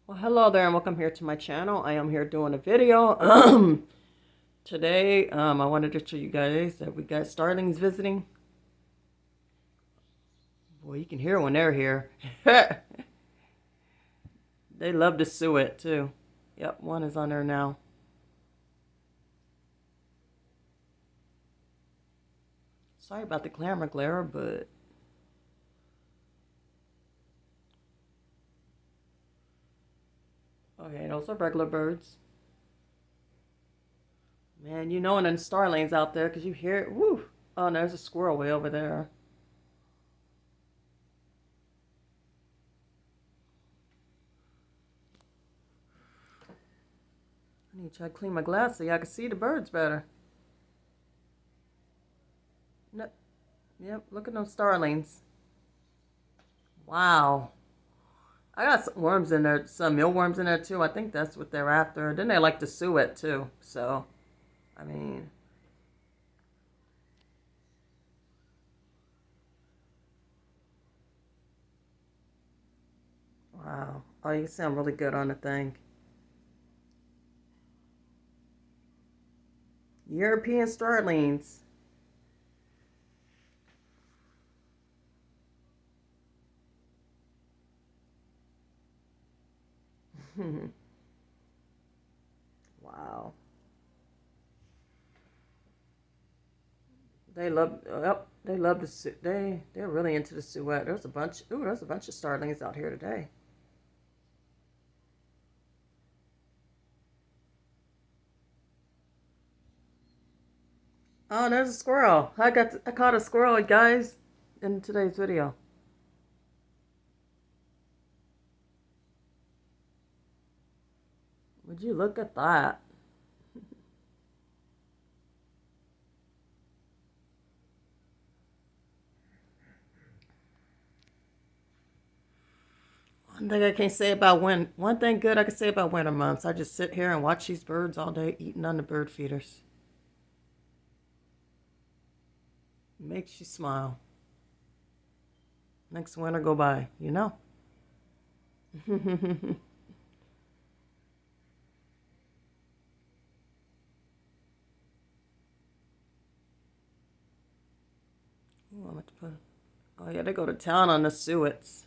Well, hello there and welcome here to my channel. I am here doing a video. Today, I wanted to show you guys that we got starlings visiting. Boy, you can hear when they're here. They love to sue it too. Yep, one is on there now. Sorry about the camera glare, but okay, those are regular birds. Man, you know, and then starlings out there because you hear it. Woo! Oh, and there's a squirrel way over there. I need to try to clean my glass so y'all can see the birds better. No, yep, look at those starlings. Wow. I got some worms in there, some mealworms in there too. I think that's what they're after. Then they like to sue it too. So, I mean, wow. Oh, you sound really good on the thing. European starlings. Wow. They love. Yep. They love to sue. They're really into the suet. There's a bunch. Ooh, there's a bunch of starlings out here today. Oh, there's a squirrel. I caught a squirrel, guys, in today's video. Would you look at that? One thing good I can say about winter months. I just sit here and watch these birds all day eating on the bird feeders. Makes you smile. Next winter go by, you know? Ooh, I'm going to put. Oh yeah, they go to town on the suets.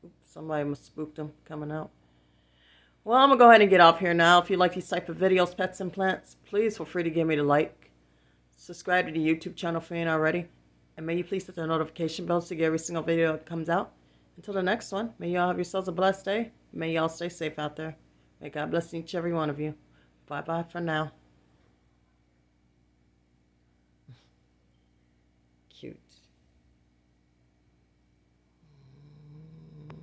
Oops, somebody must spook them coming out. Well, I'm gonna go ahead and get off here now. If you like these type of videos, pets and plants, please feel free to give me the like. Subscribe to the YouTube channel if you ain't already. And may you please hit the notification bell to get every single video that comes out. Until the next one, may y'all have yourselves a blessed day. May y'all stay safe out there. May God bless each and every one of you. Bye-bye for now. Cute.